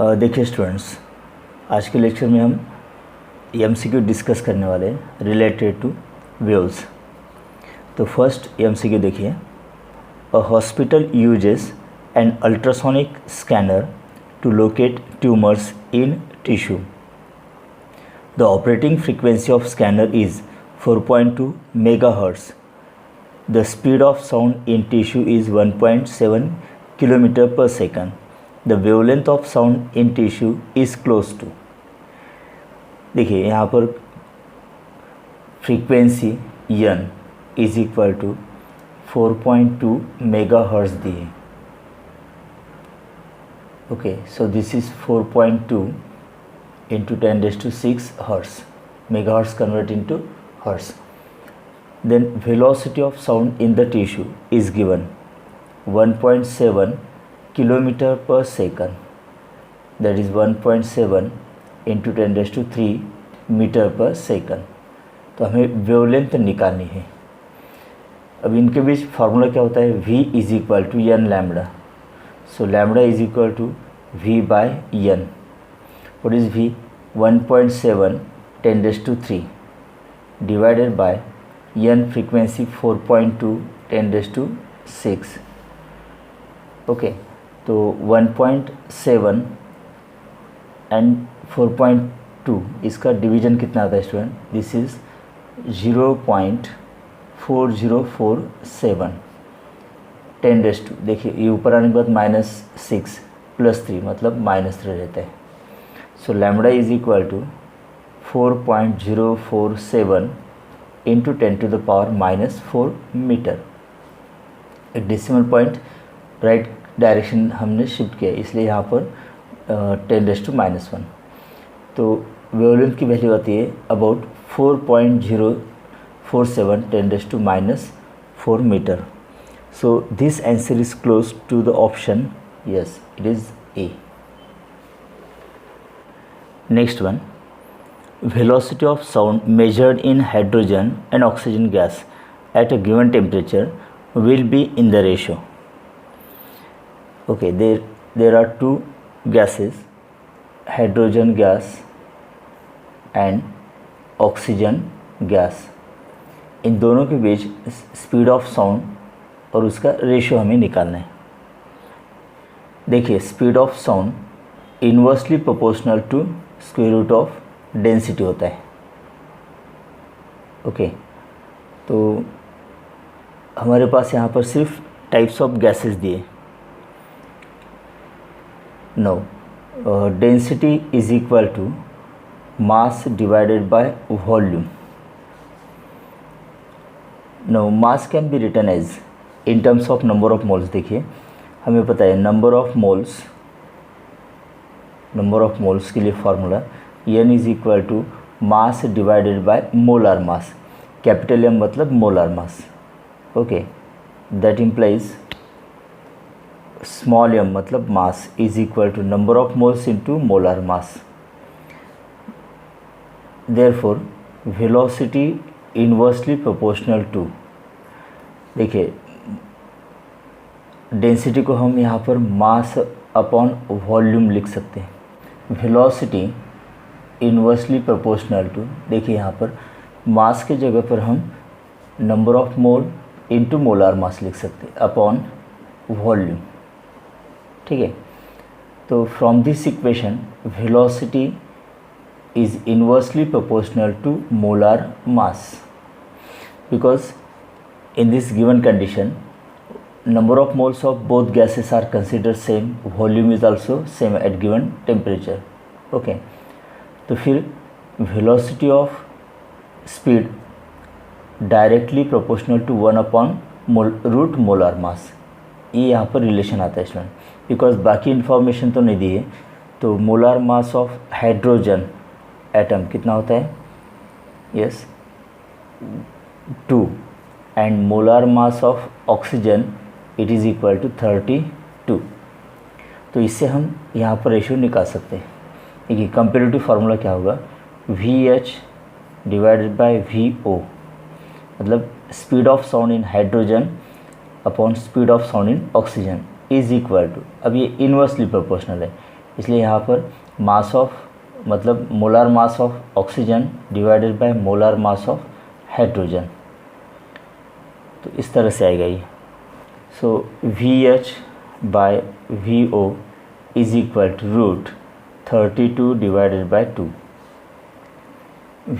देखिए स्टूडेंट्स, आज के लेक्चर में हम एमसीक्यू डिस्कस करने वाले हैं रिलेटेड टू वेव्स। तो फर्स्ट एमसीक्यू देखिए, a hospital uses an ultrasonic scanner to locate tumours in tissue. The operating frequency of scanner is 4.2 megahertz. The speed of sound in tissue is 1.7 km per second. The wavelength of sound in tissue is close to। देखिए यहाँ पर frequency n is equal to 4.2 megahertz दी है। Okay, so this is 4.2 into 10⁶ hertz. Megahertz convert into hertz. Then velocity of sound in the tissue is given 1.7 kilometer per second. That is 1.7 into 10⁻³ metre per second. तो हमें wavelength निकालनी है। अब इनके बीच formula क्या होता है, v is equal to N lambda. So lambda is equal to v by N. What is v? 1.7 10⁻³ divided by n frequency 4.2 10⁶। Okay, तो 1.7 एंड 4.2 इसका डिवीजन कितना आता है स्टूडेंट? This is 0.4047 10⁻²। देखिए ये ऊपर आने के बाद -6 + 3 मतलब -3 रहता है। So lambda is equal to 4.047 into 10⁻⁻⁴ metre. एक डेसिमल पॉइंट राइट डायरेक्शन हमने शिफ्ट किया, इसलिए यहाँ पर 10⁻⁻⁴। तो वेवलेंथ की वैल्यू आती है about 4.047 10⁻⁻⁴ metre. So this answer is close to the option yes, it is A. Next one, velocity of sound measured in hydrogen and oxygen gas at a given temperature will be in the ratio. Okay, there are two gases, hydrogen gas and oxygen gas. इन दोनों के बीच speed of sound और उसका ratio हमें निकालना है। देखिए speed of sound inversely proportional to square root of density होता है। ओके, तो हमारे पास यहाँ पर सिर्फ टाइप्स ऑफ गैसेस दिए। No, density is equal to mass divided by volume. No, mass can be written as in terms of number of moles. देखिए हमें पता है नंबर ऑफ मोल्स के लिए formula n is equal to mass divided by molar mass. Capital M मतलब molar mass. Okay, that implies small m मतलब mass is equal to number of moles into molar mass. Therefore velocity inversely proportional to, देखिए density को हम यहाँ पर mass upon volume लिख सकते हैं। वेलोसिटी इन्वर्सली प्रोपोर्शनल टू, देखिए यहाँ पर मास के जगह पर हम number of mole into molar mass लिख सकते हैं अपॉन वॉल्यूम। ठीक है, तो from this equation velocity is inversely proportional to molar mass, because in this given condition number of moles of both gases are considered same, volume is also same at given temperature. Okay, तो फिर velocity of speed directly proportional to 1/√molar mass, ये यहाँ पर relation आता है student. Because बाकी information तो नहीं दी है। तो molar mass of hydrogen atom कितना होता है? Yes, 2 and molar mass of oxygen it is equal to 32। तो इससे हम यहाँ पर रेशियो निकाल सकते हैं। देखिए कंपेरेटिव फार्मूला क्या होगा, VH डिवाइडेड बाय VO, मतलब speed of sound in hydrogen upon speed of sound in oxygen is equal to, अब ये इन्वर्सली प्रोपोर्शनल है, इसलिए यहाँ पर मास ऑफ मतलब molar mass of oxygen divided by molar mass of hydrogen, तो इस तरह से आएगा ये। So VH/VO is equal to root 32 divided by 2।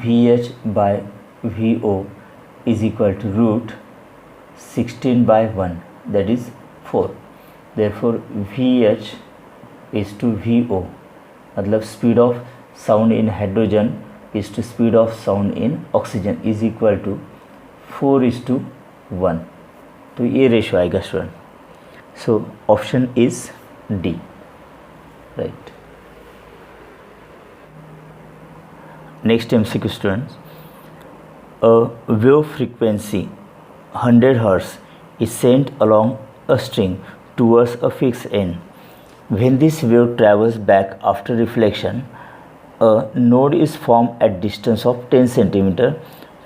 VH/VO is equal to root 16/1, that is 4. Therefore VH is to VO, मतलब speed of sound in hydrogen is to speed of sound in oxygen is equal to 4:1। तो ये ratio आएगा student. So option is D, right. Next MCQ students, a wave frequency 100 Hz is sent along a string towards a fixed end. When this wave travels back after reflection, a node is formed at distance of 10 cm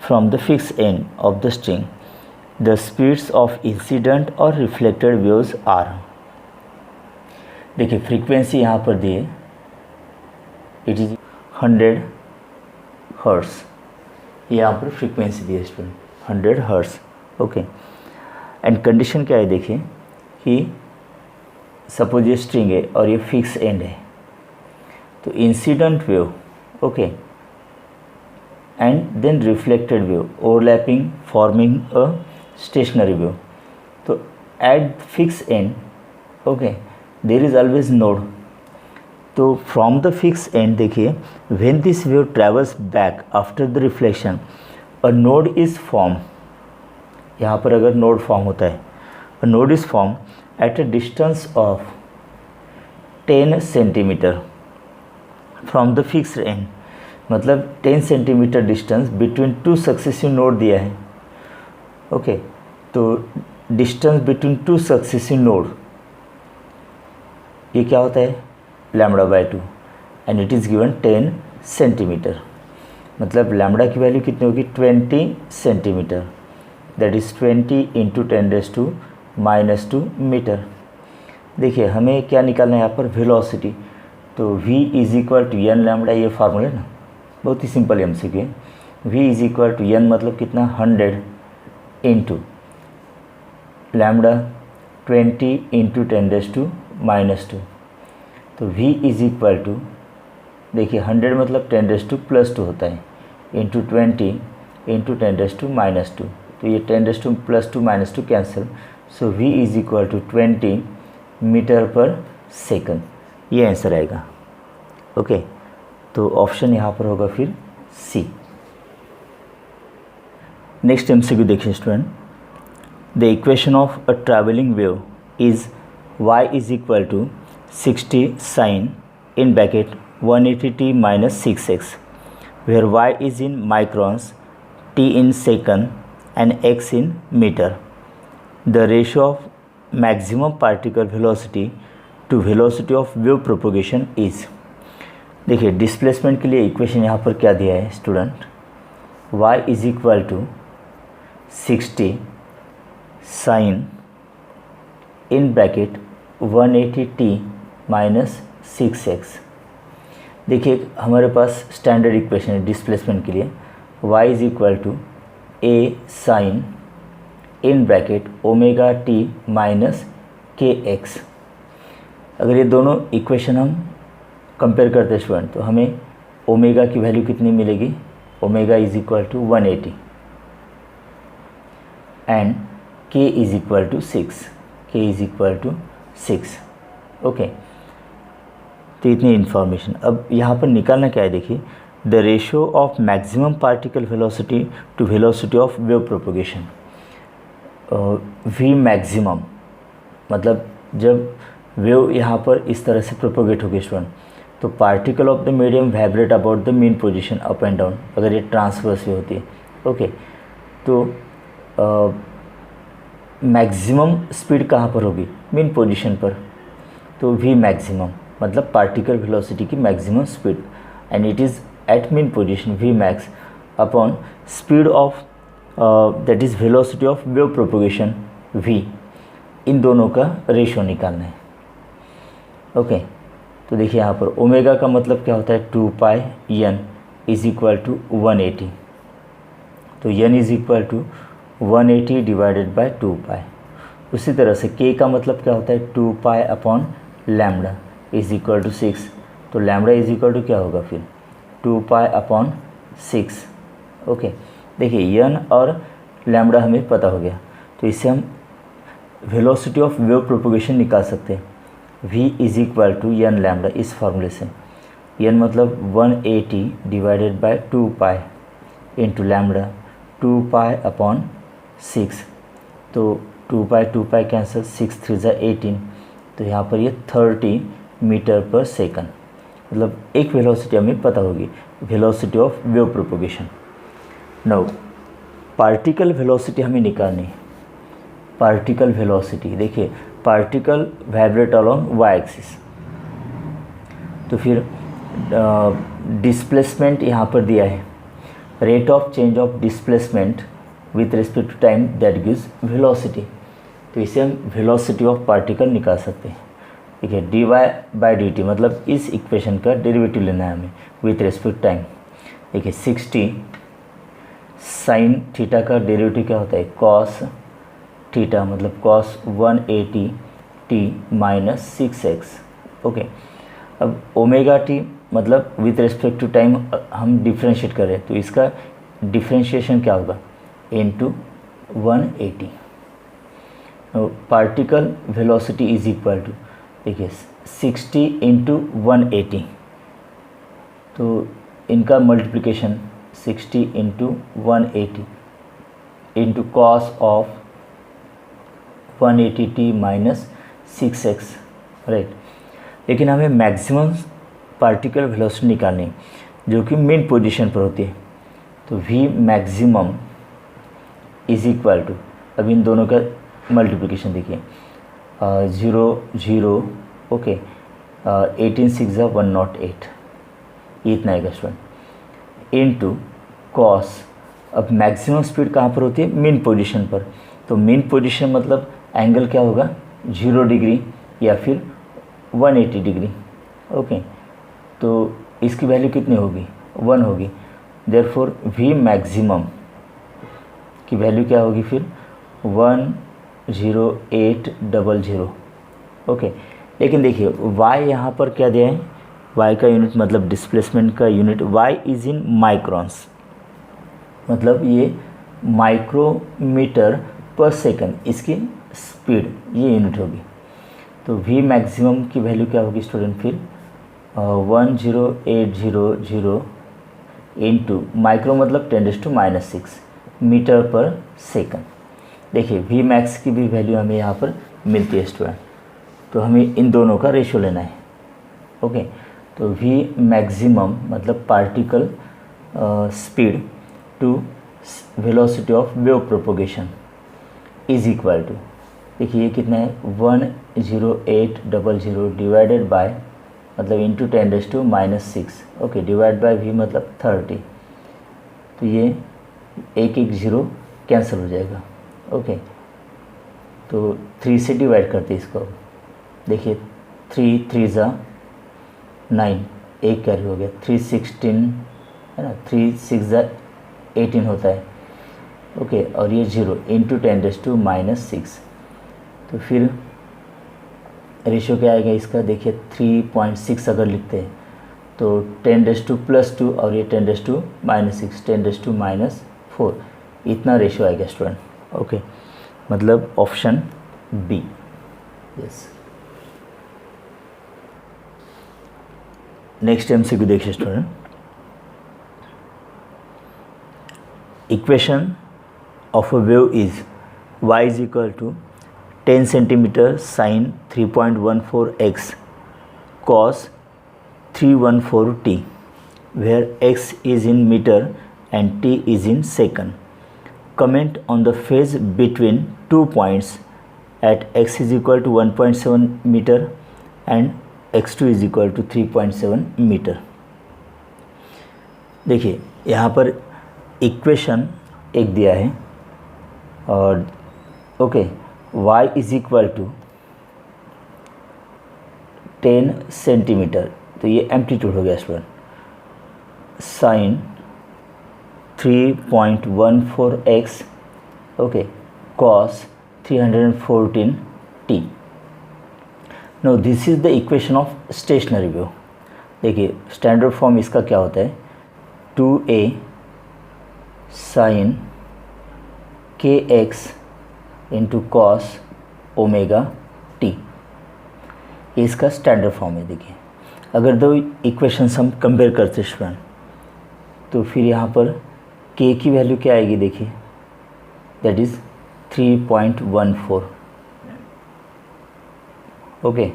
from the fixed end of the string. The speeds of incident or reflected waves are। देखिए frequency यहाँ पर दी है, it is 100 hertz, यहाँ पर frequency दी है student 100 hertz, okay. And condition क्या है देखिए कि सपोज ये स्ट्रिंग है और ये फिक्स एंड है, तो incident wave, okay, and then reflected wave overlapping forming a stationary wave. तो at fix end, okay, there is always node. तो फ्रॉम द फिक्स एंड देखिए when this wave travels back after the reflection a node is form. यहाँ पर अगर node form होता है, a node is form at a distance of 10 centimetre from the fixed end, मतलब 10 centimetre distance between two successive node दिया है, okay. तो distance between two successive node ये क्या होता है λ/2 and it is given 10 centimetre, मतलब लैम्बडा की वैल्यू कितनी होगी 20 centimetre, that is 20 into 10⁻² metre. देखिए हमें क्या निकालना है यहाँ पर वेलोसिटी, तो v is equal to n lambda, ये फार्मूला है ना, बहुत ही सिंपल MCQ है। v is equal to n मतलब कितना 100 इंटू लैम्बडा 20 इंटू 10⁻², तो v इज इक्वल टू देखिए 100 मतलब 10⁻² होता है इंटू 20 इंटू 10⁻², तो ये 10⁻² cancel, so v is equal to 20 metre per second, ये आंसर आएगा, ओके। तो ऑप्शन यहाँ पर होगा फिर सी। नेक्स्ट MCQ देखिए student, the equation of a travelling wave is y is equal to 60 sin in bracket 180t minus 6x, where y is in microns, t in second and x in meter. The ratio of maximum particle velocity to velocity of wave propagation is। देखिए displacement के लिए equation यहाँ पर क्या दिया है student, y is equal to 60 sin in bracket 180t minus 6x। देखिए हमारे पास स्टैंडर्ड इक्वेशन है डिस्प्लेसमेंट के लिए, y is equal to a sine in bracket omega t minus k x. अगर ये दोनों इक्वेशन हम कंपेयर करते हैं स्टूडेंट, तो हमें ओमेगा की वैल्यू कितनी मिलेगी, omega is equal to 180 and k is equal to 6, k is equal to 6, okay. तो इतनी इन्फॉर्मेशन। अब यहाँ पर निकालना क्या है देखिए, the ratio of maximum particle velocity to velocity of wave propagation. v maximum मतलब जब वेव यहाँ पर इस तरह से प्रोपोगेट होगी स्टूडेंट, तो particle of the medium vibrate about the mean position up and down, अगर ये ट्रांसवर्स वेव होती है, ओके। तो मैक्सिमम स्पीड कहाँ पर होगी, मीन पोजीशन पर, तो v मैक्सिमम मतलब पार्टिकल वेलोसिटी की maximum speed and it is at mean position v max upon speed of that is velocity of wave propagation v, इन दोनों का रेशियो निकालना है, ओके। तो देखिए यहाँ पर ओमेगा का मतलब क्या होता है 2 pi n is equal to 180, तो n is equal to 180 divided by 2 pi. उसी तरह से k का मतलब क्या होता है 2 pi upon lambda is equal to 6, तो लैम्डा इज इक्वल टू क्या होगा फिर 2 पाई अपॉन 6। ओके, देखिए n और लैम्डा हमें पता हो गया, तो इससे हम वेलोसिटी ऑफ वेव प्रोपोगेशन निकाल सकते हैं। v is equal to n lambda, इस फार्मूले से n मतलब 180 divided by 2 pi into lambda 2 pi upon 6, तो 2 पाई कैंसिल, 6 3 ज़ा 18, तो यहाँ पर ये 30 मीटर पर सेकंड, मतलब एक वेलोसिटी हमें पता होगी, velocity of wave propagation. Now particle velocity हमें निकालनी है। पार्टिकल वेलोसिटी देखिए, particle vibrate along Y axis, तो फिर डिस्प्लेसमेंट यहाँ पर दिया है, rate of change of displacement with respect to time that gives velocity, तो इसे हम वेलोसिटी ऑफ पार्टिकल निकाल सकते हैं। ठीक है, dy बाई dt मतलब इस इक्वेशन का डेरिवेटिव लेना है हमें विथ रिस्पेक्ट टाइम। देखिए 60 साइन थीटा का डेरिवेटिव क्या होता है कॉस थीटा, मतलब cos 180 t minus 6x। Okay, अब ओमेगा टी मतलब विथ रिस्पेक्ट टू टाइम हम डिफ्रेंशिएट कर रहे हैं, तो इसका डिफ्रेंशिएशन क्या होगा into 180। Particle velocity is equal to देखिए 60 इंटू 180, तो इनका multiplication 60 into 180 into cos of 180t minus 6x, right. लेकिन हमें मैक्सिमम पार्टिकल वेलोसिटी निकालनी है जो कि मेन पोजीशन पर होती है, तो v maximum is equal to, अब इन दोनों का मल्टीप्लिकेशन देखिए 0 0, ओके 18 6 ज़ा 108, इतना आएगा स्टूडेंट, इनटू कॉस, अब मैक्सिमम स्पीड कहाँ पर होती है मेन पोजीशन पर, तो मेन पोजीशन मतलब एंगल क्या होगा 0 डिग्री या फिर 180 डिग्री। ओके, तो इसकी वैल्यू कितनी होगी 1 होगी, देयरफॉर v मैक्सिमम की वैल्यू क्या होगी फिर 10800। ओके, लेकिन देखिए y यहाँ पर क्या दिया है, y का यूनिट मतलब डिस्प्लेसमेंट का unit y is in microns, मतलब ये माइक्रोमीटर पर सेकंड इसकी स्पीड ये यूनिट होगी। तो v मैक्सिमम की वैल्यू क्या होगी स्टूडेंट फिर 10800 इंटू माइक्रो मतलब 10⁻⁻⁶ मीटर पर सेकंड। देखिए v मैक्स की भी वैल्यू हमें यहाँ पर मिलती है स्टूडेंट, तो हमें इन दोनों का रेशियो लेना है। ओके, तो v मैक्सिमम मतलब particle speed to velocity of wave propagation is equal to, देखिए ये कितना है 10800 डिवाइडेड बाय मतलब into 10⁻⁻⁶, okay, divide by v मतलब 30, तो ये एक 0 कैंसिल हो जाएगा। ओके, तो 3 से डिवाइड करते हैं इसको, देखिए 3 3 ज़ा 9, एक कैरी हो गया, 3 16 है ना, 3 6 ज़ा 18 होता है। ओके, और ये 0 इंटू 10⁻⁻⁶, तो फिर रेशियो क्या आएगा इसका, देखिए 3.6 अगर लिखते हैं तो 10⁻+2 और ये 10⁻⁻⁶, 10⁻⁻⁴, इतना रेशियो आएगा स्टूडेंट। ओके, मतलब option B. Yes, next MCQ देखिए student, equation of a wave is y is equal to 10 centimetre sine 3.14x cos 314t, where x is in meter and t is in second. Comment on the phase between 2 points at x is equal to 1.7 meter and x2 is equal to 3.7 meter. देखिए यहाँ पर equation एक दिया है और okay y is equal to 10 centimetre, तो ये amplitude हो गया student, sine 3.14x okay cos 314t। No this is the equation of stationary wave. देखिए स्टैंडर्ड फॉर्म इसका क्या होता है, 2a sine kx into cos omega t, ये इसका स्टैंडर्ड फॉर्म है। देखिए अगर दो इक्वेशंस हम कंपेयर करते स्टूडेंट, तो फिर यहाँ पर k की वैल्यू क्या आएगी, देखिए that is 3.14 okay.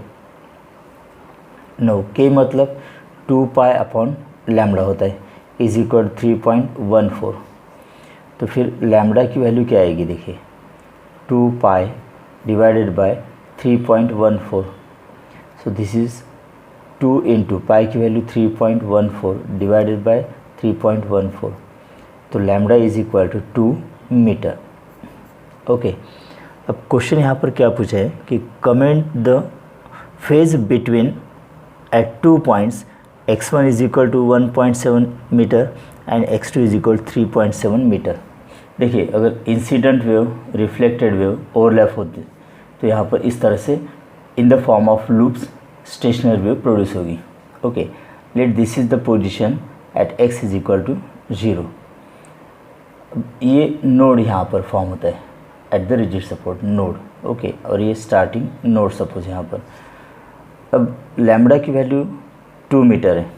No k मतलब 2 पाई अपॉन लैम्डा होता है, इज इक्वल 3.14। तो फिर लैम्डा की वैल्यू क्या आएगी, देखिए 2 pi divided by 3.14, so this is 2 into pi की वैल्यू 3.14 डिवाइडेड बाय 3.14, तो lambda is equal to 2 metre okay. अब क्वेश्चन यहाँ पर क्या पूछा है कि comment the phase between at 2 points x1 is equal to 1.7 metre and x2 is equal 3.7 metre. देखिए अगर incident wave reflected wave overlap होती तो यहाँ पर इस तरह से इन the form of loops stationary wave produce होगी okay. Let this is the position at x is equal to 0। ये नोड यहाँ पर फॉर्म होता है at the rigid support node okay, और ये स्टार्टिंग नोड सपोज यहाँ पर। अब लैम्डा की वैल्यू 2 मीटर है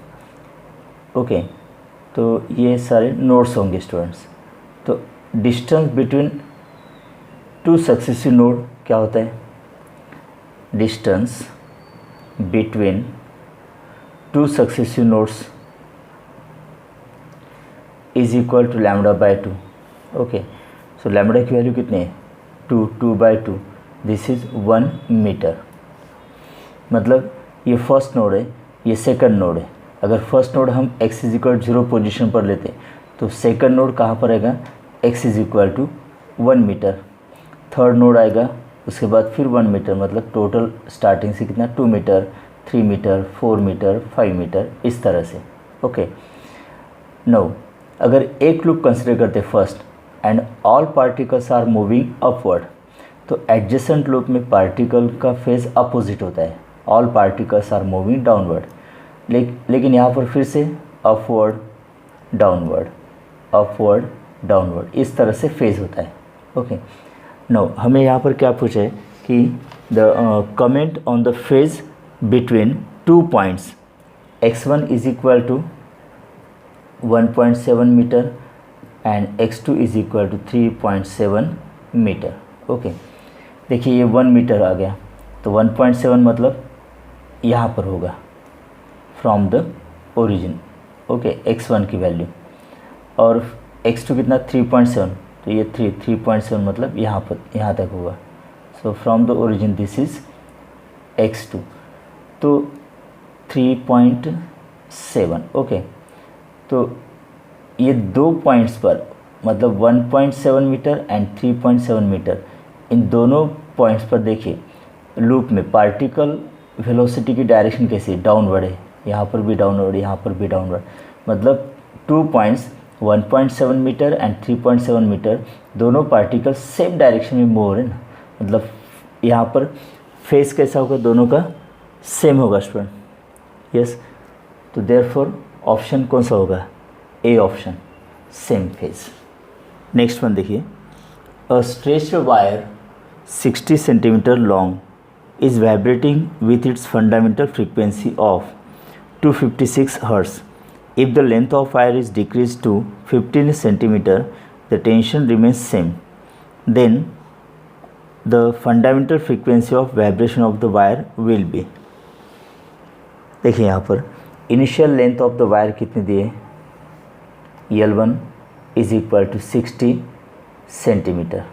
ओके, तो ये सारे नोड्स होंगे स्टूडेंट्स। तो डिस्टेंस बिटवीन 2 सक्सेसिव नोड क्या होता है, distance between 2 successive nodes is equal to lambda by 2 okay. So lambda की वैल्यू कितनी है, 2 बाय 2, दिस इज़ 1 मीटर। मतलब ये फर्स्ट नोड है, ये सेकंड नोड है। अगर फर्स्ट नोड हम x इज इक्वल 0 पोजिशन पर लेते तो सेकंड नोड कहाँ पर आएगा, x is equal to 1 metre. Third node आएगा उसके बाद फिर 1 मीटर, मतलब टोटल स्टार्टिंग से कितना 2 मीटर, 3 मीटर, 4 मीटर, 5 मीटर, इस तरह से ओके। नो अगर एक लूप कंसिडर करते first and all particles are moving upward, तो एडजेसेंट लूप में पार्टिकल का फेज अपोजिट होता है, all particles are moving downward. लेकिन यहाँ पर फिर से अपवर्ड डाउनवर्ड, अपवर्ड डाउनवर्ड, इस तरह से फेज होता है ओके। नो हमें यहाँ पर क्या पूछा है कि the comment on the phase between 2 points x1 is equal to 1.7 metre and x2 is equal to 3.7 metre okay. देखिए ये 1 मीटर आ गया, तो 1.7 मतलब यहाँ पर होगा from the origin okay, x1 की वैल्यू, और x2 कितना 3.7, तो ये 3.7 मतलब यहाँ पर, यहाँ तक होगा। So from the origin this is x2, तो 3.7 ओके। तो ये 2 पॉइंट्स पर मतलब 1.7 मीटर एंड 3.7 मीटर, इन दोनों पॉइंट्स पर देखिए लूप में पार्टिकल वेलोसिटी की डायरेक्शन कैसी डाउनवर्ड है, यहाँ पर भी डाउनवर्ड, यहाँ पर भी डाउनवर्ड। मतलब 2 पॉइंट्स 1.7 मीटर एंड 3.7 मीटर दोनों पार्टिकल सेम डायरेक्शन में मूव हो रहे हैं ना, मतलब यहाँ पर फेस कैसा होगा, दोनों का सेम होगा स्टूडेंट। यस, तो देयरफॉर ऑप्शन कौन सा होगा, A option, same phase. Next one देखिए, a stretched wire 60 centimetre long is vibrating with its fundamental frequency of 256 hertz. If the length of wire is decreased to 15 centimeter, the tension remains same. Then the fundamental frequency of vibration of the wire will be, देखिए यहाँ पर initial length of the wire कितनी दिए, L1 is equal to 60 centimetre.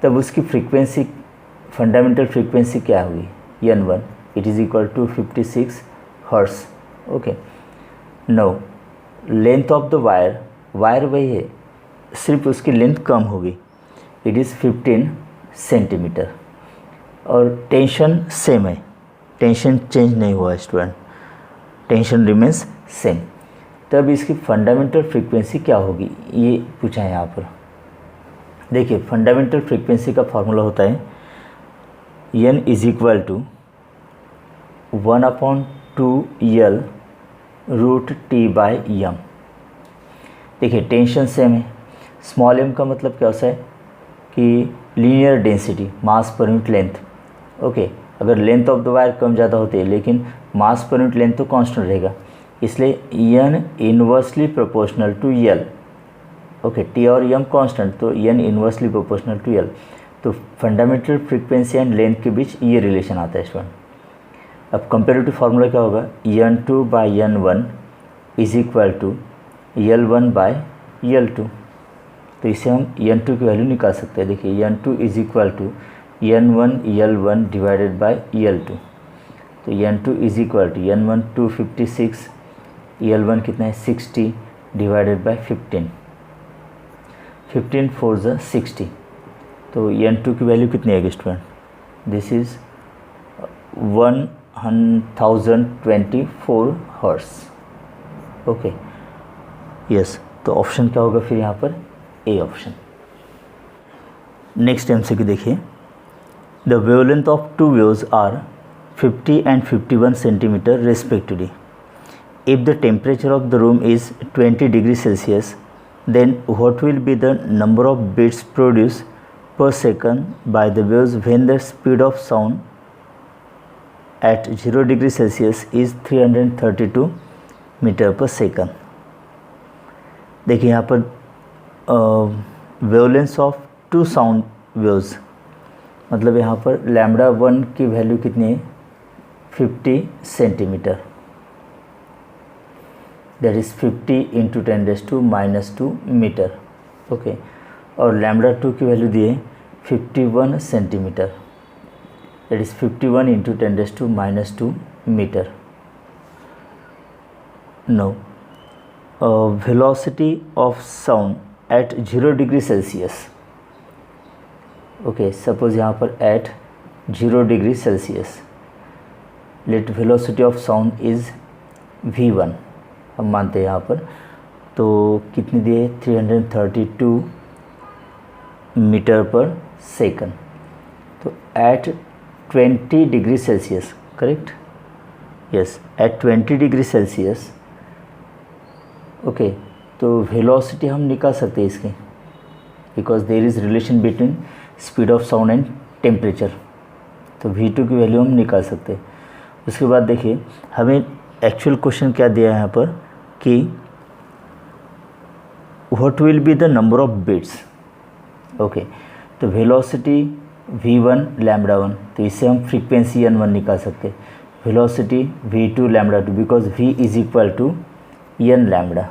तब उसकी frequency, fundamental frequency क्या हुई, N1, it is equal to 56 hertz okay. No length of the wire, wire वही है, सिर्फ उसकी लेंथ कम होगी, इट इज़ 15 सेंटीमीटर, और टेंशन सेम है टेंशन चेंज नहीं हुआ स्टूडेंट, टेंशन रिमेंस सेम। तब इसकी फंडामेंटल फ्रीक्वेंसी क्या होगी ये पूछा है यहाँ पर। देखिए फंडामेंटल फ्रीक्वेंसी का फॉर्मूला होता है n is equal to 1/2L root t by m. देखिए टेंशन सेम है, स्मॉल m का मतलब क्या होता है कि लीनियर डेंसिटी, मास पर यूनिट लेंथ। ओके, अगर लेंथ ऑफ द वायर कम ज़्यादा होती है लेकिन मास पर यूनिट लेंथ तो कांस्टेंट रहेगा, इसलिए n inversely proportional to L। Okay, t और m कांस्टेंट तो n inversely proportional to L। तो फंडामेंटल फ्रीक्वेंसी एंड लेंथ के बीच ये रिलेशन आता है स्टूडेंट। अब कंपेरेटिव फार्मूला क्या होगा, n2 by n1 is equal to L1 by L2। तो इसे हम n2 की वैल्यू निकाल सकते हैं। देखिए n2 is equal to n1 L1 divided by L2। तो n2 is equal to n1 256, L1 कितना है 60 डिवाइडेड बाई 15, 15 4 ज़ा 60। तो n2 की वैल्यू कितनी आएगी student, this is 1024 hertz. Okay yes, तो ऑप्शन क्या होगा फिर यहाँ पर, ए ऑप्शन। नेक्स्ट एमसीक्यू देखिए, the wavelength of two waves are 50 and 51 centimeter respectively. If the temperature of the room is 20 degrees Celsius, then what will be the number of beats produced per second by the waves when the speed of sound at 0 degrees Celsius is 332 meter per second. देखिए यहाँ पर wavelength of two sound waves, मतलब यहाँ पर lambda 1 की value कितनी है 50 centimetre, that is 50 into 10⁻² metre. Okay, और लैम्बडा 2 की वैल्यू दी है 51 centimetre, that is 51 into 10⁻² metre. No, velocity of sound at 0 degree Celsius. Okay, suppose यहाँ पर at 0 degree Celsius, let velocity of sound is v1, हम मानते हैं यहाँ पर, तो कितनी दी है 332 मीटर पर सेकंड। तो at 20 degree Celsius, correct, yes, at 20 degree Celsius. Okay, तो वेलोसिटी हम निकाल सकते हैं इसके, because there is relation between speed of sound and temperature. तो v2 की वैल्यू हम निकाल सकते हैं। उसके बाद देखिए हमें एक्चुअल क्वेश्चन क्या दिया है यहाँ पर कि what will be the number of beats. Okay, तो वेलोसिटी v1 लैम्बडा 1, तो इससे हम फ्रीक्वेंसी n1 निकाल सकते हैं। Velocity v2 lambda 2, because v is equal to n lambda,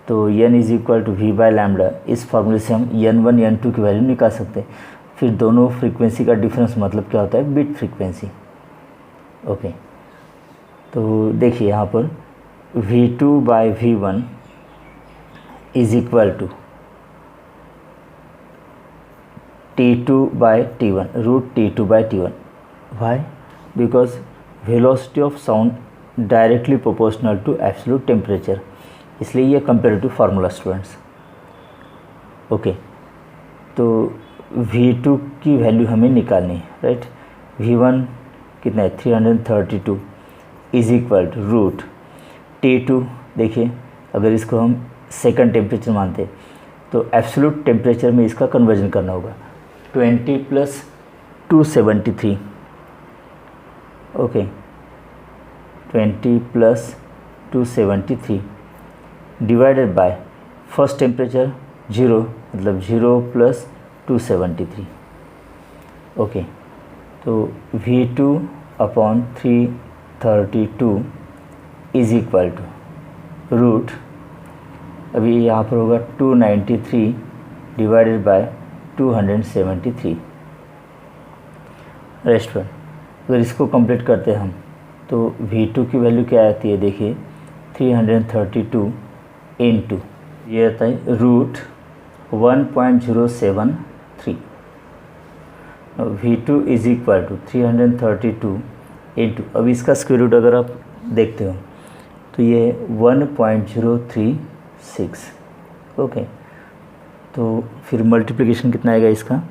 तो n is equal to v by lambda. इस फार्मूले से हम n1 n2 की वैल्यू निकाल सकते हैं। फिर दोनों फ्रीक्वेंसी का डिफरेंस मतलब क्या होता है, बीट फ्रीक्वेंसी। ओके, तो देखिए यहाँ पर v2 by v1 is equal to t2 by t1 root t2 by t1। Why, because velocity of sound directly proportional to absolute temperature, इसलिए ये कंपेरेटिव फार्मूला स्टूडेंट्स। ओके, तो v2 की value हमें निकालनी है, राइट। v1 कितना है 332 is equal to root t2। देखिए अगर इसको हम सेकंड टेम्परेचर मानते हैं तो एब्सोल्यूट टेम्परेचर में इसका कन्वर्जन करना होगा, 20 + 273। Okay, 20 + 273 divided by first temperature 0, मतलब 0 + 273। ओके, तो v2/332 is equal to root, अभी यहाँ पर होगा 293 डिवाइडेड बाय 273। रेस्टोरेंट, अगर इसको कंप्लीट करते हैं हम तो v2 की वैल्यू क्या आती है, देखिए 332 इंटू ये आता है root 1.073। v2 is equal to 332 into, अब इसका स्क्वायर रूट अगर आप देखते हो तो ये 1.036। ओके, तो फिर मल्टीप्लिकेशन कितना आएगा इसका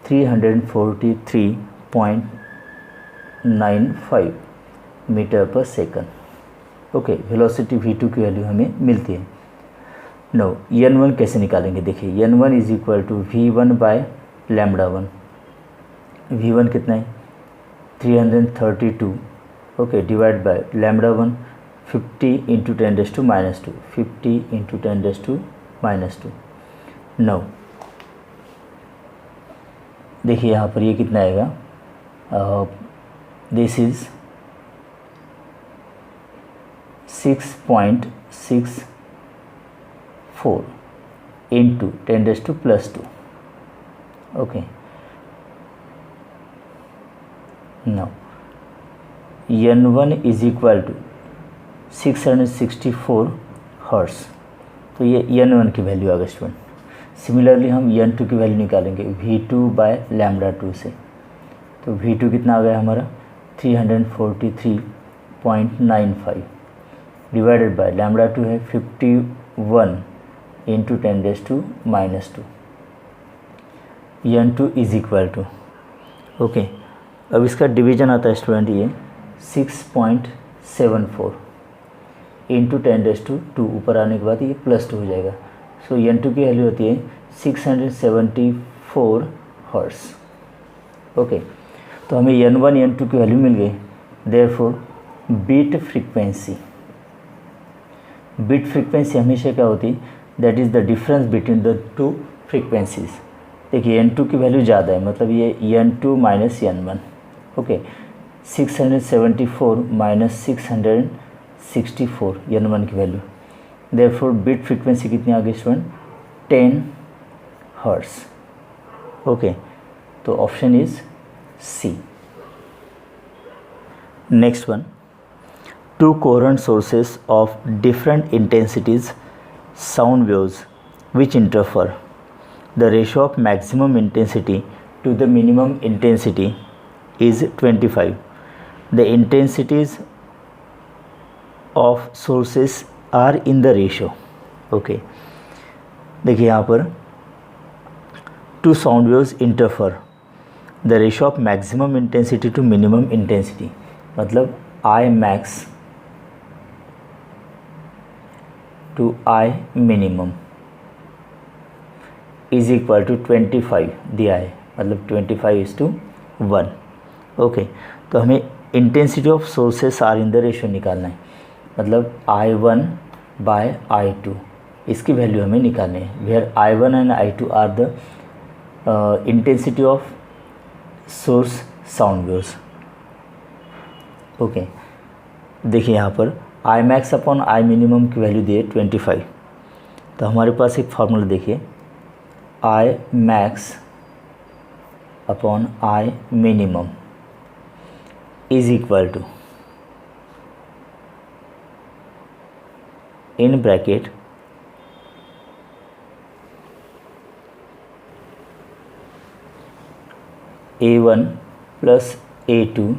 343.95 metre per second. Okay, velocity v2 की वैल्यू हमें मिलती है। नो n1 कैसे निकालेंगे, देखिए n1 is equal to v1 by lambda 1। v1 कितना है 332, okay, divide by lambda 1 50 into 10⁻², 50 into 10⁻²। No देखिए यहाँ पर ये कितना आएगा, this is 6.64 into 10⁻²। Okay, now n1 is equal to 664 hertz, तो ये n1 की वैल्यू आ गई स्टूडेंट। सिमिलरली हम n2 की वैल्यू निकालेंगे v2 बाय लैम्बडा 2 से, तो v2 कितना आ गया हमारा 343.95 डिवाइडेड बाय लैम्बडा 2 है 51 into 10⁻²। n2 is equal to, okay, अब इसका डिवीजन आता है स्टूडेंट ये 6.74 इंटू 10⁻², ऊपर आने के बाद ये +2 हो जाएगा। सो n2 की वैल्यू होती है 674 हर्ट्स। ओके, तो हमें n1 n2 की वैल्यू मिल गई। देयरफॉर बीट फ्रीक्वेंसी हमेशा क्या होती है, that is the difference between the two frequencies. देखिए n2 की वैल्यू ज़्यादा है, मतलब ये n2 minus n1। Okay, 674 minus 664 n1 की वैल्यू, देयरफॉर बीट फ्रीक्वेंसी कितनी आ गई स्टूडेंट 10 हर्ट्स। ओके, तो option is C. Next one, two coherent sources of different intensities sound waves which interfere. The ratio of maximum intensity to the minimum intensity is 25. The intensities of sources are in the ratio. Okay, देखिए यहाँ पर two sound waves interfere. The ratio of maximum intensity to minimum intensity, मतलब I max to I minimum is equal to 25 दिया है, मतलब 25:1। Okay, तो हमें intensity of sources are in the ratio निकालना है, मतलब I1 बाय I2, इसकी वैल्यू हमें निकालनी है। Where I1 and I2 are the intensity of source sound waves. Okay, देखिए यहाँ पर I max upon I minimum की वैल्यू दी है 25, तो हमारे पास एक फार्मूला देखिए, I max upon I minimum is equal to, in bracket A1 plus A2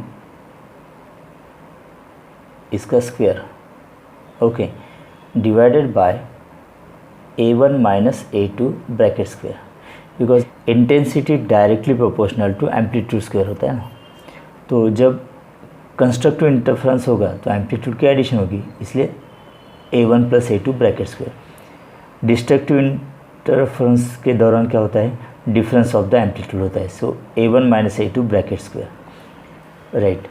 इसका square, okay, divided by A1 minus A2 bracket square, because intensity directly proportional to amplitude square होता है ना। तो जब कंस्ट्रक्टिव इंटरफेरेंस होगा तो amplitude की addition होगी, इसलिए A1 plus A2 bracket square. Destructive interference के दौरान क्या होता है, डिफरेंस ऑफ द एम्पलीट्यूड होता है, so A1 minus A2 bracket square, right.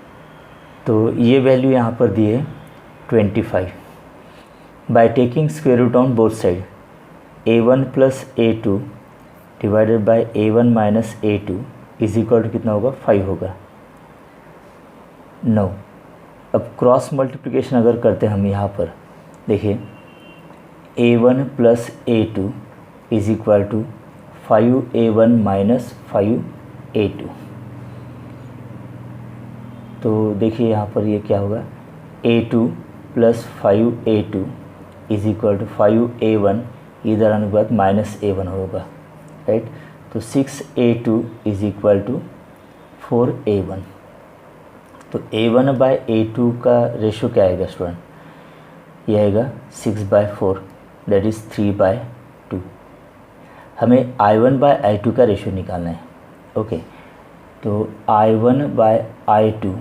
तो ये वैल्यू यहाँ पर दी है 25। By taking square root on both side, A1 plus A2 divided by A1 minus A2 is equal to कितना होगा 5 होगा। 9, अब क्रॉस मल्टीप्लिकेशन अगर करते हैं हम यहाँ पर, देखिए A1 plus A2 is equal to 5A1 minus 5A2, तो देखिए यहाँ पर ये क्या होगा, A2 plus 5A2 is equal to 5A1, इधर आने के बाद माइनस A1 होगा, राइट। तो 6A2 is equal to 4A1। तो A1/A2 का रेशो क्या आएगा स्टूडेंट, ये आएगा 6/4, दैट इज़ 3/2। हमें I1/I2 का रेशो निकालना है। ओके, तो I1/I2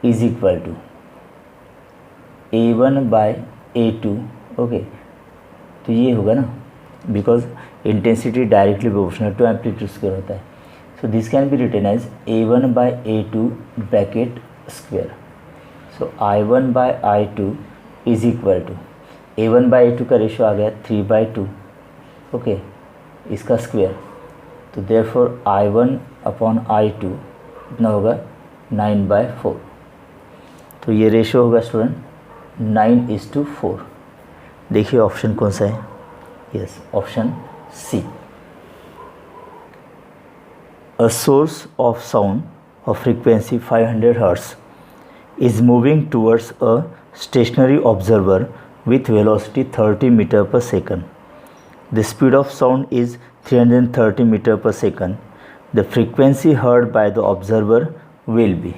is equal to A1/A2। Okay, तो ये होगा ना, because intensity directly proportional to amplitude square होता है। So this can be written as A1/A2 bracket square. So I1/I2 is equal to A1/A2 का रेशो आ गया 3/2। ओके, इसका स्क्वायर, तो देयरफॉर I1/I2 इतना होगा 9/4। तो ये रेशो होगा स्टूडेंट 9:4। देखिए ऑप्शन कौन सा है, yes, option C. A source of sound of frequency 500 Hz is moving towards a stationary observer with velocity 30 meter per second. The speed of sound is 330 meter per second. The frequency heard by the observer will be।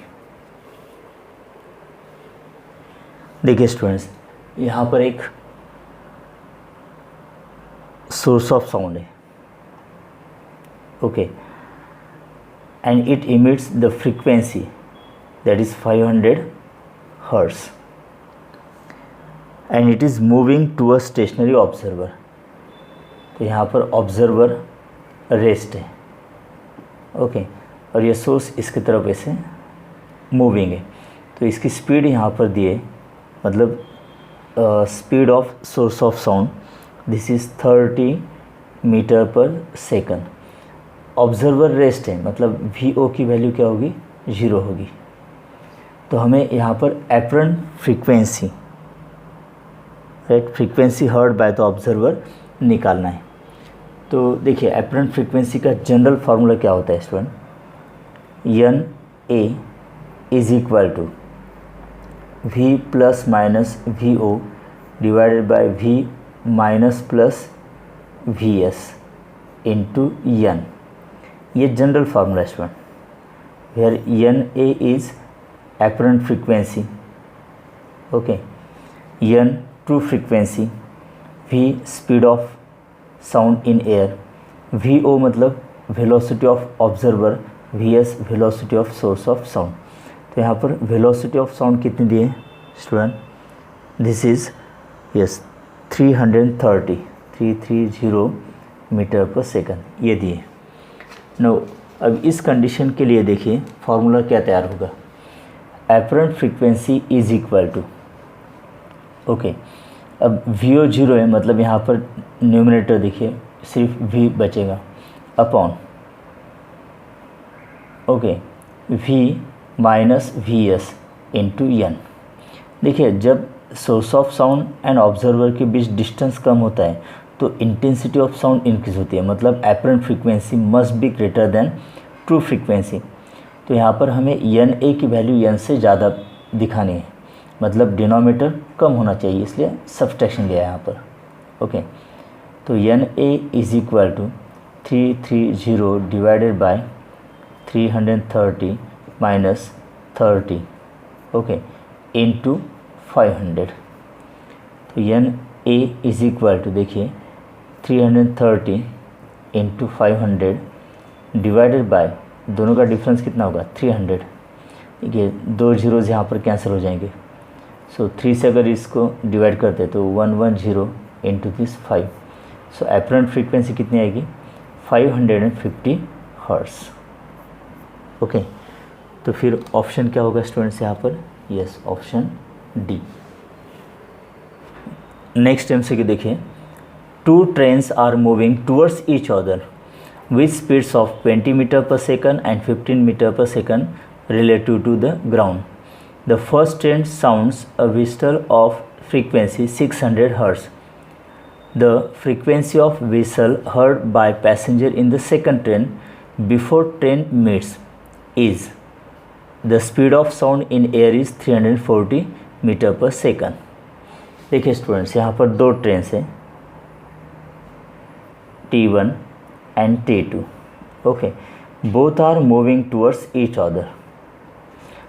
देखिए students, यहाँ पर एक source of sound है। Okay, and it emits the frequency that is 500 Hz and it is moving to a stationary observer। तो यहाँ पर observer rest है। Okay, और ये सोर्स इसकी तरफ ऐसे मूविंग है, तो इसकी स्पीड यहाँ पर दिए, मतलब speed of source of sound this is 30 metre per second. Observer rest है, मतलब VO की वैल्यू क्या होगी, 0 होगी। तो हमें यहाँ पर apparent frequency, right, frequency heard by the observer निकालना है। तो देखिए एपरेंट फ्रीक्वेंसी का जनरल फार्मूला क्या होता है student, NA is equal to V plus minus VO divided by V minus plus VS into N। ये जनरल फार्मूला है student, where NA is apparent frequency, okay, N true frequency, V speed of sound in air, VO मतलब velocity of observer, VS velocity of source of sound. तो यहाँ पर velocity of sound कितनी दी है student, this is yes 330 metre per second, ये दिए। No, अब इस कंडीशन के लिए देखिए फार्मूला क्या तैयार होगा, apparent frequency is equal to, okay, अब VO 0 है, मतलब यहाँ पर न्यूमरेटर देखिए सिर्फ V बचेगा upon, okay, V minus VS into N। देखिए जब source of sound and observer के बीच डिस्टेंस कम होता है तो इंटेंसिटी ऑफ साउंड इंक्रीज होती है, मतलब apparent frequency must be greater than true frequency. तो यहाँ पर हमें NA की वैल्यू N से ज़्यादा दिखानी है, मतलब डिनोमिनेटर कम होना चाहिए, इसलिए सब्सट्रैक्शन लिया है यहाँ पर। ओके, तो NA is equal to 330 divided by 330 minus 30, okay, into 500। तो NA इज इक्वल टू देखिए 330 इंटू 500 डिवाइडेड बाय, दोनों का डिफरेंस कितना होगा 300। देखिए दो जीरोज़ यहाँ पर कैंसिल हो जाएंगे, सो 3 से अगर इसको डिवाइड करते तो 110 into this 5। So apparent frequency कितनी आएगी 550 हर्ट्ज। ओके, तो फिर ऑप्शन क्या होगा स्टूडेंट्स यहाँ पर, yes, option D. Next time से देखिए, 2 trains are moving towards each other with speeds of 20 meter per second and 15 meter per second relative to the ground. The first train sounds a whistle of frequency 600 Hz. The frequency of whistle heard by passenger in the second train before train meets is, the speed of sound in air is 340 meter per second. देखिए students, यहाँ पर 2 trains हैं T1 and T2. Okay, both are moving towards each other.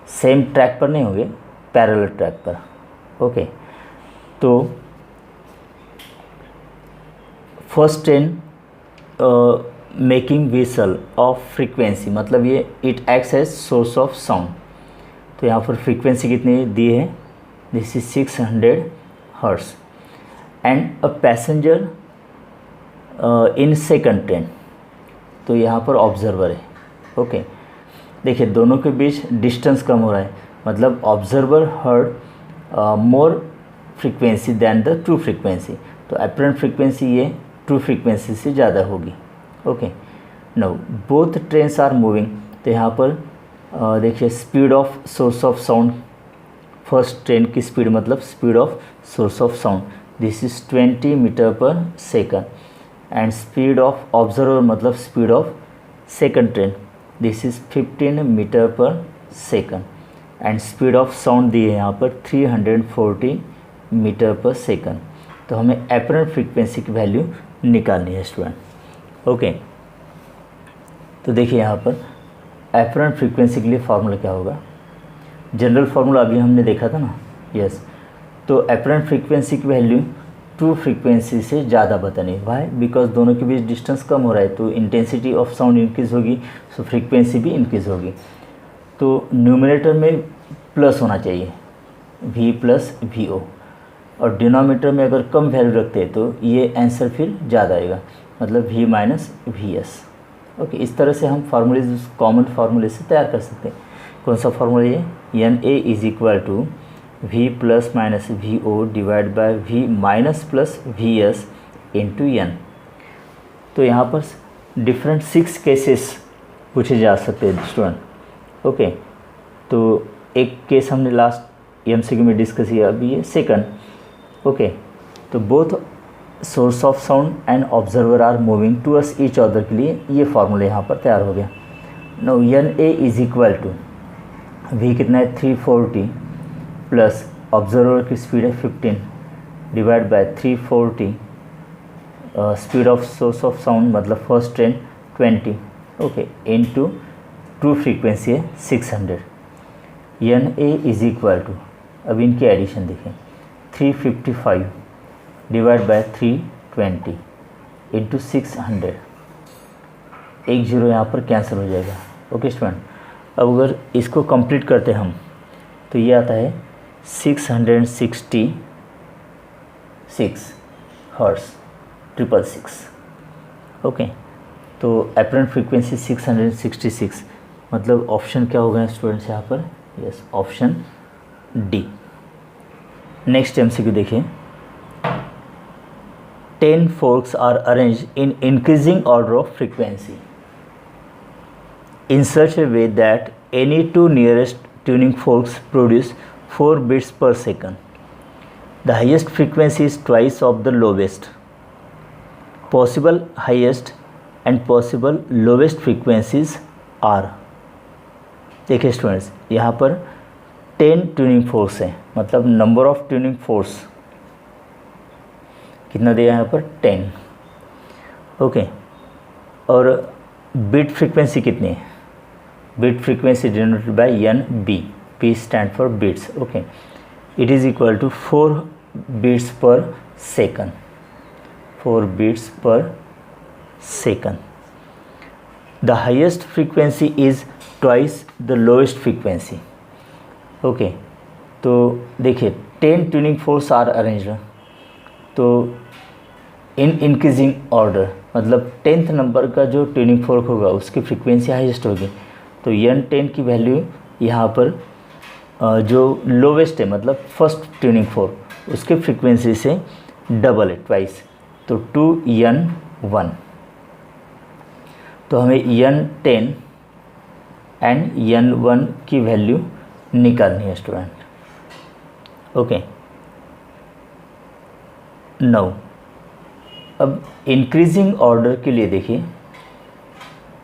Same track पर नहीं होंगे, parallel track पर। Okay, तो first train making whistle of frequency, मतलब ये it acts as source of sound. तो यहाँ पर फ्रीक्वेंसी कितनी दी है, this is 600 hertz and a passenger in second train. तो यहाँ पर ऑब्जर्वर है। ओके, देखिए दोनों के बीच डिस्टेंस कम हो रहा है, मतलब observer heard more frequency than the true frequency. तो अपरेंट फ्रीक्वेंसी ये ट्रू फ्रीक्वेंसी से ज़्यादा होगी। Okay, no both trains are moving. तो यहाँ पर देखिए speed of source of sound, first train की स्पीड मतलब speed of source of sound, this is 20 metre per second and speed of observer मतलब speed of second train, this is 15 metre per second and speed of sound दी है यहाँ पर 340 metre per second. तो हमें apparent frequency की value निकालनी है student. Okay, तो देखिए यहाँ पर अपरेंट फ्रीक्वेंसी के लिए फार्मूला क्या होगा, जनरल फार्मूला अभी हमने देखा था ना, यस। तो अपरेंट फ्रीक्वेंसी की वैल्यू ट्रू फ्रीक्वेंसी से ज़्यादा बतानी है। वाई, बिकॉज दोनों के बीच डिस्टेंस कम हो रहा है, तो इंटेंसिटी ऑफ साउंड इंक्रीज़ होगी, सो फ्रीक्वेंसी भी इंक्रीज़ होगी। तो न्यूमरेटर में प्लस होना चाहिए, v प्लस वी ओ, और डिनोमिनेटर में अगर कम वैल्यू रखते हैं तो ये आंसर फिर ज़्यादा आएगा, मतलब v minus V S. Okay, इस तरह से हम फार्मूले कॉमन फार्मूले से तैयार कर सकते हैं। कौन सा फार्मूला ये, N A is equal to v plus minus V O divide by v minus plus V S into N. तो यहाँ पर डिफरेंट 6 केसेस पूछे जा सकते हैं स्टूडेंट। ओके, तो एक केस हमने लास्ट एमसीक्यू में डिस्कस किया, अभी ये सेकंड। ओके, तो both source of sound and observer are moving towards each other के लिए ये फार्मूला यहाँ पर तैयार हो गया। No N A is equal to V कितना है 340 प्लस ऑब्जर्वर की स्पीड है 15 divide by 340 speed of source of sound मतलब first train 20। Okay, into true frequency है 600। N A is equal to, अब इनकी एडिशन देखें, 355 डिवाइड बाय 320 इंटू 600, एक जीरो यहाँ पर कैंसिल हो जाएगा। ओके स्टूडेंट, अब अगर इसको कंप्लीट करते हम तो ये आता है 666 हर्ट्ज 666। ओके, तो अपरेंट फ्रीक्वेंसी 666, मतलब ऑप्शन क्या होगा स्टूडेंट्स यहाँ पर, yes option D. Next MCQ देखिए, 10 forks are arranged in increasing order of frequency in such a way that any two nearest tuning forks produce 4 beats per second. The highest frequency is twice of the lowest. Possible highest and possible lowest frequencies are, देखिए students यहाँ पर 10 tuning force हैं, मतलब number of tuning force कितना दिया है यहाँ पर 10। ओके, और बीट फ्रीक्वेंसी कितनी है, beat frequency denoted by N B, B stand for beats. Okay, it is equal to 4 beats per second, 4 beats per second. The highest frequency is twice the lowest frequency. Okay, तो देखिए 10 tuning force are arranged, तो इन increasing order मतलब 10th number का जो tuning fork होगा उसकी frequency highest होगी। तो एन 10 की वैल्यू यहाँ पर जो लोवेस्ट है मतलब फर्स्ट ट्यूनिंग फोर्क उसके फ्रीक्वेंसी से डबल है, ट्वाइस, तो 2n1। तो हमें n10 एंड n1 की वैल्यू निकालनी है स्टूडेंट। ओके, नाउ अब इंक्रीजिंग ऑर्डर के लिए देखिए,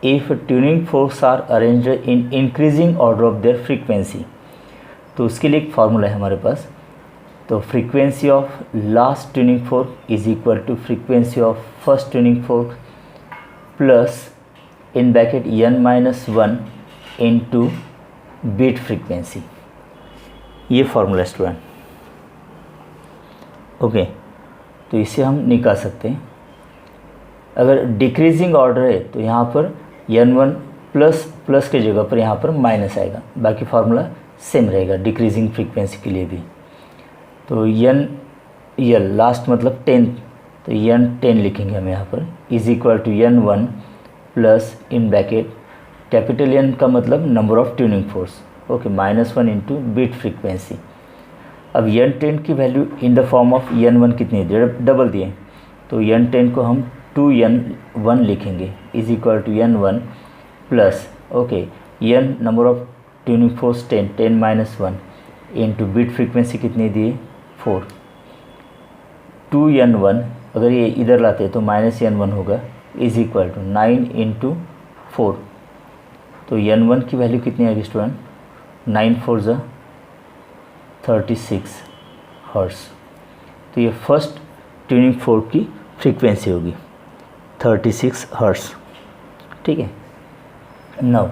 if tuning forks are arranged in increasing order of their frequency, तो उसके लिए एक फार्मूला है हमारे पास। तो frequency of last tuning fork is equal to frequency of first tuning fork plus in bracket n-1 into beat frequency, ये फॉर्मूला स्टूडेंट। ओके, तो इसे हम निकाल सकते हैं। अगर डिक्रीजिंग ऑर्डर है तो यहाँ पर n1 प्लस के जगह पर यहाँ पर माइनस आएगा, बाकी फार्मूला सेम रहेगा डिक्रीजिंग फ्रीक्वेंसी के लिए भी। तो l लास्ट मतलब 10, तो n10 लिखेंगे हम यहाँ पर is equal to n1 plus in bracket capital N का मतलब number of tuning forks, okay, -1 into beat frequency. अब n10 की value in the form of n1 कितनी है, डबल दिए, तो n10 को हम 2n1 लिखेंगे is equal to n1 plus, okay, n number of tuning forks 10 minus 1 into beat frequency कितनी दिए 4, 2n1 अगर ये इधर लाते तो -n1 होगा इज इक्वल टू 9 इंटू 4, तो n1 की वैल्यू कितनी आएगी स्टूडेंट, 9 4 ज़ा 36 हर्ट्ज़। तो ये फर्स्ट ट्यूनिंग फोर्क की फ्रीक्वेंसी होगी 36 हर्ट्ज़, ठीक है। नाउ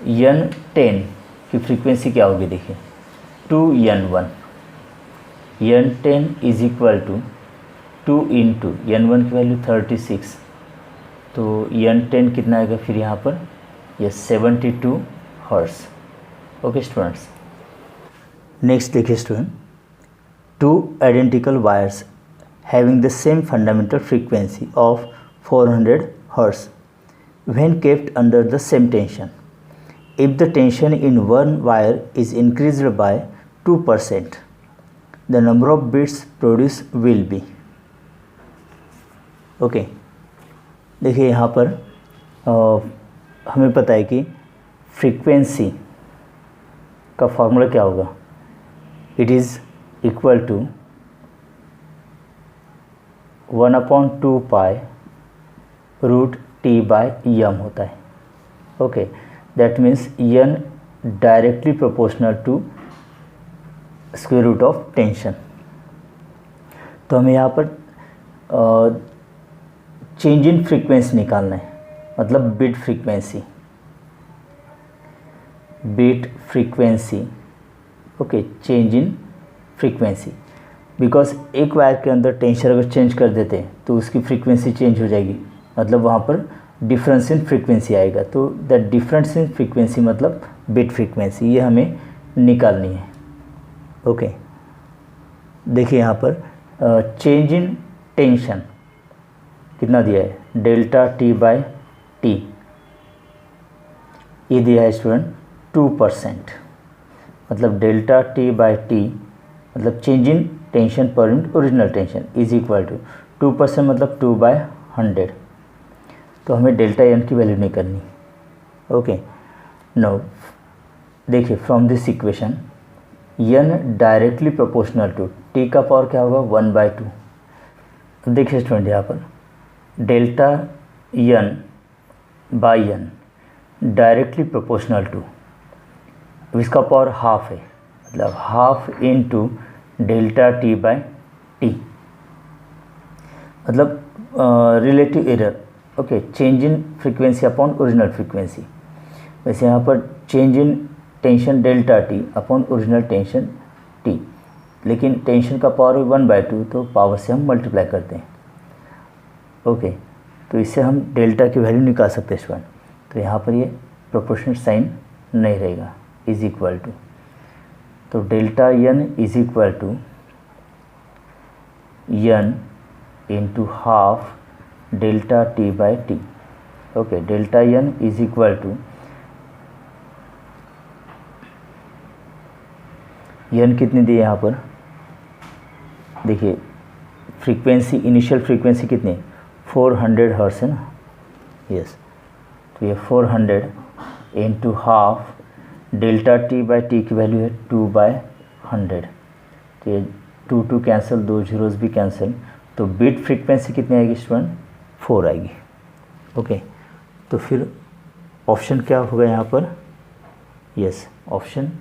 n10 की फ्रीक्वेंसी क्या होगी, देखिए 2n1, n10 is equal to 2 into n1 की वैल्यू 36, तो n10 कितना आएगा फिर यहाँ पर, ये 72 हर्ट्ज़। ओके स्टूडेंट्स, नेक्स्ट देखिए student, two identical wires having the same fundamental frequency of 400 hertz when kept under the same tension. If the tension in one wire is increased by 2%, the number of bits produced will be, okay, देखिए यहाँ पर हमें पता है कि frequency का formula क्या होगा, it is equal to 1/2 pi root T by M होता है, okay, that means n directly proportional to square root of tension. तो हमें यहाँ पर चेंज इन फ्रीक्वेंसी निकालना है, मतलब beat frequency, okay, change in frequency, because एक वायर के अंदर टेंशन अगर चेंज कर देते हैं तो उसकी फ्रीक्वेंसी चेंज हो जाएगी, मतलब वहाँ पर डिफरेंस इन फ्रीक्वेंसी आएगा। तो द डिफरेंस इन फ्रीक्वेंसी मतलब बीट फ्रीक्वेंसी, ये हमें निकालनी है। ओके, देखिए यहाँ पर चेंज इन टेंशन कितना दिया है, डेल्टा टी बाय टी, ये दिया है स्टूडेंट 2%, मतलब डेल्टा टी बाय टी मतलब change in tension per unit original tension is equal to 2% मतलब 2/100। तो हमें डेल्टा एन की वैल्यू नहीं करनी, ओके। नो देखिए from this equation N directly proportional to T का पावर क्या होगा 1/2। देखिए स्टूडेंट यहाँ पर delta N by N directly proportional to, इसका पावर हाफ है, मतलब half into delta T by T, मतलब relative error, okay, change in frequency upon original frequency. वैसे यहाँ पर change in tension delta T upon original tension T, लेकिन tension का power 1/2, तो पावर से हम मल्टीप्लाई करते हैं, ओके। तो इससे हम डेल्टा की वैल्यू निकाल सकते हैं स्टूडेंट। तो यहाँ पर ये प्रोपोर्शनल साइन नहीं रहेगा, इज इक्वल टू, तो delta N is equal to N into half delta T by T, okay. Delta N is equal to N कितनी दी है यहाँ पर, देखिए फ्रीक्वेंसी, इनिशियल फ्रीक्वेंसी कितनी 400 हर्ट्ज़ है ना, यस। तो ये 400 into half delta T by T की वैल्यू है 2/100, तो ये 2 कैंसिल, 2 जीरोज़ भी कैंसिल, तो बीट फ्रीक्वेंसी कितनी आएगी स्टूडेंट 4 आएगी, ओके। तो फिर ऑप्शन क्या होगा यहाँ पर, यस, ऑप्शन